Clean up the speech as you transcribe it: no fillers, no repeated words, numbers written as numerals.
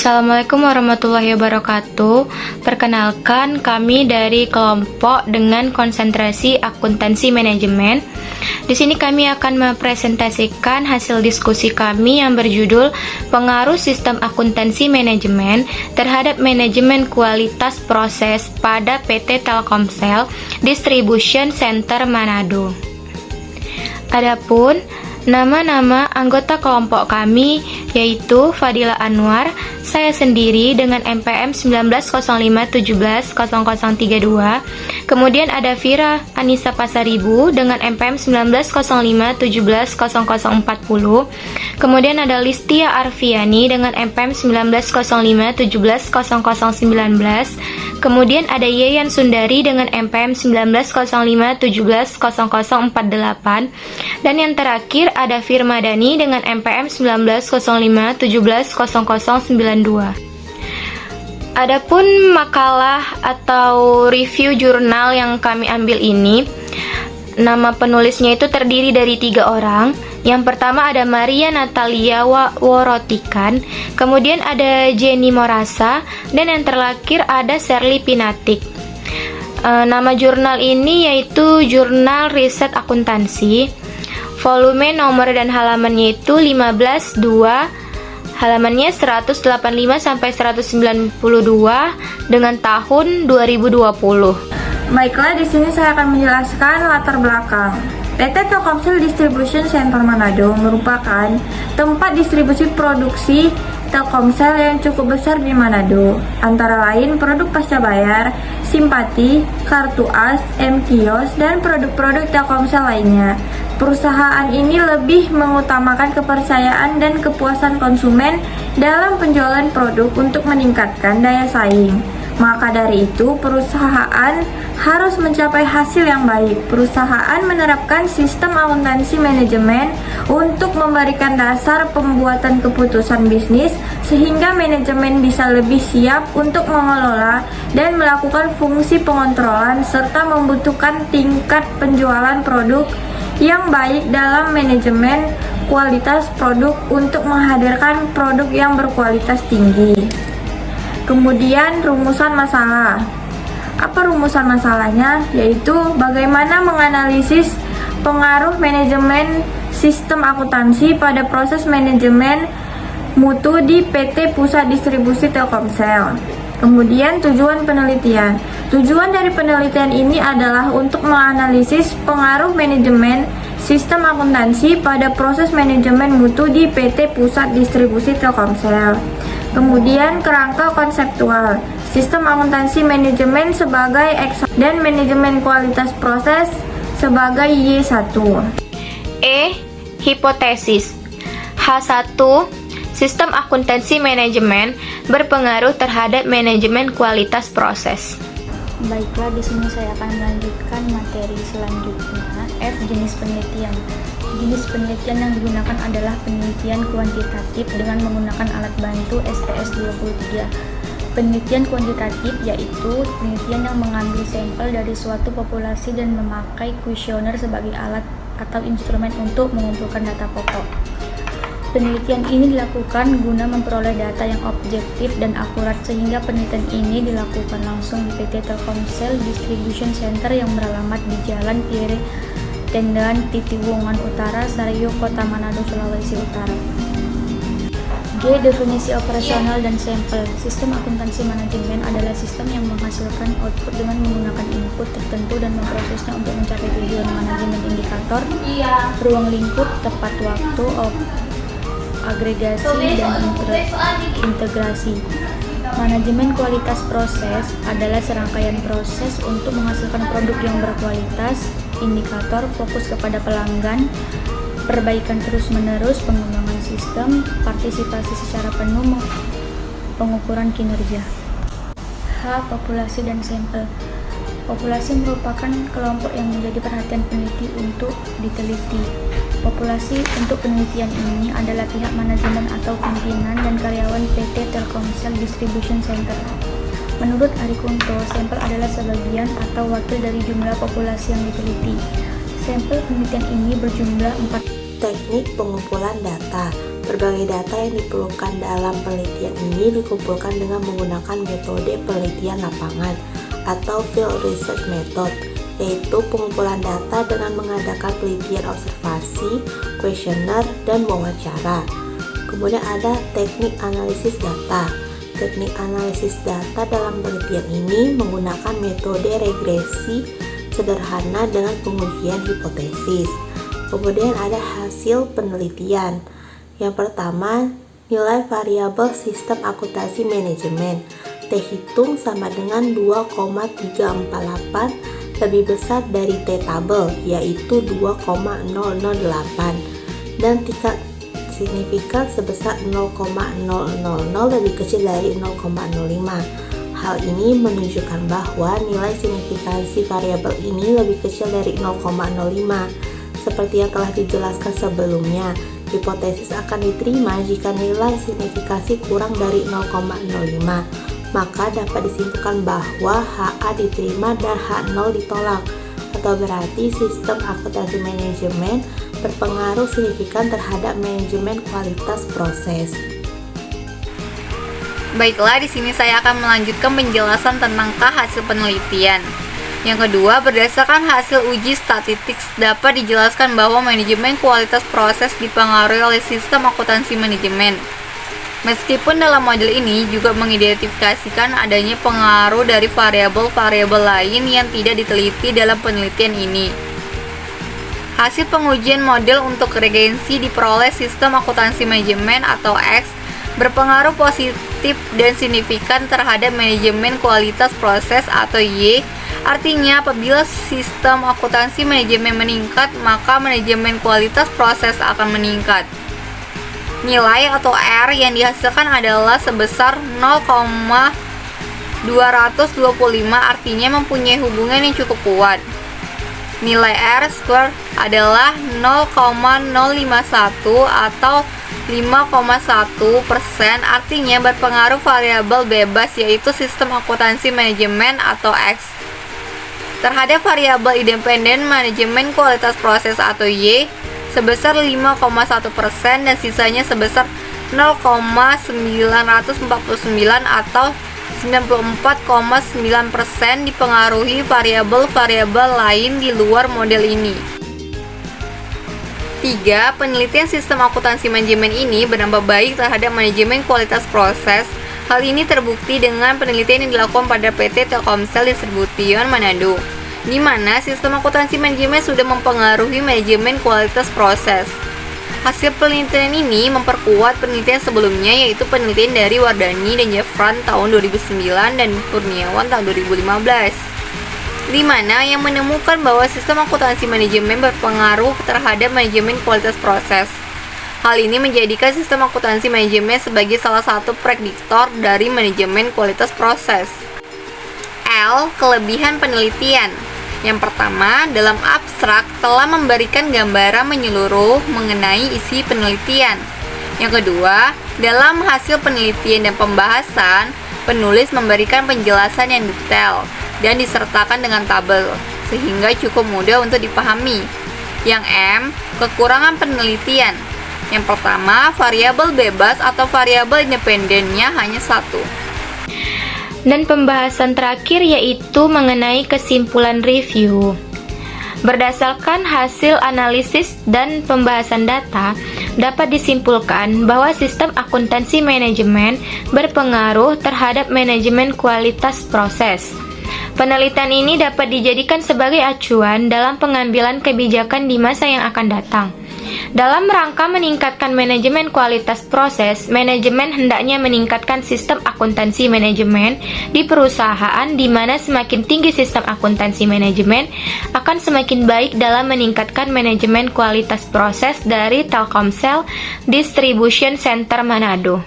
Assalamualaikum warahmatullahi wabarakatuh. Perkenalkan, kami dari kelompok dengan konsentrasi akuntansi manajemen. Di sini kami akan mempresentasikan hasil diskusi kami yang berjudul pengaruh sistem akuntansi manajemen terhadap manajemen kualitas proses pada PT Telkomsel Distribution Center Manado. Adapun nama-nama anggota kelompok kami yaitu Fadila Anwar, saya sendiri dengan NPM 1905170032. Kemudian ada Vira Anissa Pasaribu dengan NPM 1905170040. Kemudian ada Listia Arfiani dengan NPM 1905170019. Kemudian ada Yeyan Sundari dengan NPM 1905170048. Dan yang terakhir ada Firma Dani dengan NPM 1905170092. Adapun makalah atau review jurnal yang kami ambil ini, nama penulisnya itu terdiri dari 3 orang. Yang pertama ada Maria Natalia Worotikan, kemudian ada Jenny Morasa, dan yang terakhir ada Shirley Pinatik. Nama jurnal ini yaitu Jurnal Riset Akuntansi. Volume, nomor, dan halamannya itu 15/2, halamannya 185 sampai 192 dengan tahun 2020. Baiklah, di sini saya akan menjelaskan latar belakang. PT Telkomsel Distribution Center Manado merupakan tempat distribusi produksi Telkomsel yang cukup besar di Manado, antara lain produk pasca bayar, simpati, kartu as, M-Kios, dan produk-produk Telkomsel lainnya. Perusahaan ini lebih mengutamakan kepercayaan dan kepuasan konsumen dalam penjualan produk untuk meningkatkan daya saing. Maka dari itu, perusahaan harus mencapai hasil yang baik. Perusahaan menerapkan sistem akuntansi manajemen untuk memberikan dasar pembuatan keputusan bisnis sehingga manajemen bisa lebih siap untuk mengelola dan melakukan fungsi pengontrolan serta membutuhkan tingkat penjualan produk yang baik dalam manajemen kualitas produk untuk menghadirkan produk yang berkualitas tinggi. Kemudian rumusan masalah. Apa rumusan masalahnya? Yaitu bagaimana menganalisis pengaruh manajemen sistem akuntansi pada proses manajemen mutu di PT Pusat Distribusi Telkomsel. Kemudian tujuan penelitian. Tujuan dari penelitian ini adalah untuk menganalisis pengaruh manajemen sistem akuntansi pada proses manajemen mutu di PT Pusat Distribusi Telkomsel. Kemudian kerangka konseptual. Sistem akuntansi manajemen sebagai X dan manajemen kualitas proses sebagai Y1. Hipotesis. H1. Sistem akuntansi manajemen berpengaruh terhadap manajemen kualitas proses. Baiklah, di sini saya akan melanjutkan materi selanjutnya. F. Jenis penelitian. Jenis penelitian yang digunakan adalah penelitian kuantitatif dengan menggunakan alat bantu STS 23. Penelitian kuantitatif yaitu penelitian yang mengambil sampel dari suatu populasi dan memakai kuesioner sebagai alat atau instrumen untuk mengumpulkan data pokok. Penelitian ini dilakukan guna memperoleh data yang objektif dan akurat, sehingga penelitian ini dilakukan langsung di PT Telkomsel Distribution Center yang beralamat di Jalan Pierre Tendan, Titiwungan Utara, Sarayo, Kota Manado, Sulawesi Utara. G. Definisi operasional dan sampel. Sistem akuntansi manajemen adalah sistem yang menghasilkan output dengan menggunakan input tertentu dan memprosesnya untuk mencapai tujuan manajemen indikator, ruang lingkup, tepat waktu, agregasi, dan integrasi. Manajemen kualitas proses adalah serangkaian proses untuk menghasilkan produk yang berkualitas, indikator, fokus kepada pelanggan, perbaikan terus-menerus, pengembangan sistem, partisipasi secara penuh, pengukuran kinerja. H. Populasi dan sampel. Populasi merupakan kelompok yang menjadi perhatian peneliti untuk diteliti. Populasi untuk penelitian ini adalah pihak manajemen atau pimpinan dan karyawan PT Telkomsel Distribution Center. Menurut Ari Kunto, sampel adalah sebagian atau wakil dari jumlah populasi yang diteliti. Sampel penelitian ini berjumlah 4. Teknik pengumpulan data. Berbagai data yang diperlukan dalam penelitian ini dikumpulkan dengan menggunakan metode penelitian lapangan atau field research method, yaitu pengumpulan data dengan mengadakan penelitian observasi, kuesioner, dan wawancara. Kemudian ada teknik analisis data. Teknik analisis data dalam penelitian ini menggunakan metode regresi sederhana dengan pengujian hipotesis. Kemudian ada hasil penelitian. Yang pertama, nilai variabel sistem akuntansi manajemen T-hitung sama dengan 2,348 lebih besar dari T-tabel, yaitu 2,008, dan tingkat signifikan sebesar 0,000 lebih kecil dari 0,05. Hal ini menunjukkan bahwa nilai signifikansi variabel ini lebih kecil dari 0,05. Seperti yang telah dijelaskan sebelumnya, hipotesis akan diterima jika nilai signifikansi kurang dari 0,05. Maka dapat disimpulkan bahwa HA diterima dan H0 ditolak, atau berarti sistem akuntansi manajemen berpengaruh signifikan terhadap manajemen kualitas proses. Baiklah, di sini saya akan melanjutkan penjelasan tentang hasil penelitian. Yang kedua, berdasarkan hasil uji statistik dapat dijelaskan bahwa manajemen kualitas proses dipengaruhi oleh sistem akuntansi manajemen. Meskipun dalam model ini juga mengidentifikasikan adanya pengaruh dari variabel-variabel lain yang tidak diteliti dalam penelitian ini. Hasil pengujian model untuk regensi diperoleh sistem akuntansi manajemen atau X berpengaruh positif dan signifikan terhadap manajemen kualitas proses atau Y. Artinya, apabila sistem akuntansi manajemen meningkat, maka manajemen kualitas proses akan meningkat. Nilai atau R yang dihasilkan adalah sebesar 0,225, artinya mempunyai hubungan yang cukup kuat. Nilai R square adalah 0,051 atau 5,1%, artinya berpengaruh variabel bebas, yaitu sistem akuntansi manajemen atau X terhadap variabel independen manajemen kualitas proses atau Y sebesar 5,1% dan sisanya sebesar 0,949 atau 94,9% dipengaruhi variabel-variabel lain di luar model ini. 3. Penelitian sistem akuntansi manajemen ini berdampak baik terhadap manajemen kualitas proses. Hal ini terbukti dengan penelitian yang dilakukan pada PT Telkomsel Distribution Manado, di mana sistem akuntansi manajemen sudah mempengaruhi manajemen kualitas proses. Hasil penelitian ini memperkuat penelitian sebelumnya, yaitu penelitian dari Wardani dan Jafran tahun 2009 dan Kurniawan tahun 2015, di mana yang menemukan bahwa sistem akuntansi manajemen berpengaruh terhadap manajemen kualitas proses. Hal ini menjadikan sistem akuntansi manajemen sebagai salah satu prediktor dari manajemen kualitas proses. L. Kelebihan penelitian. Yang pertama, dalam abstrak telah memberikan gambaran menyeluruh mengenai isi penelitian. Yang kedua, dalam hasil penelitian dan pembahasan, penulis memberikan penjelasan yang detail dan disertakan dengan tabel, sehingga cukup mudah untuk dipahami. Yang M. Kekurangan penelitian. Yang pertama, variabel bebas atau variabel independennya hanya satu. Dan pembahasan terakhir yaitu mengenai kesimpulan review. Berdasarkan hasil analisis dan pembahasan data, dapat disimpulkan bahwa sistem akuntansi manajemen berpengaruh terhadap manajemen kualitas proses. Penelitian ini dapat dijadikan sebagai acuan dalam pengambilan kebijakan di masa yang akan datang. Dalam rangka meningkatkan manajemen kualitas proses, manajemen hendaknya meningkatkan sistem akuntansi manajemen di perusahaan, di mana semakin tinggi sistem akuntansi manajemen akan semakin baik dalam meningkatkan manajemen kualitas proses dari Telkomsel Distribution Center Manado.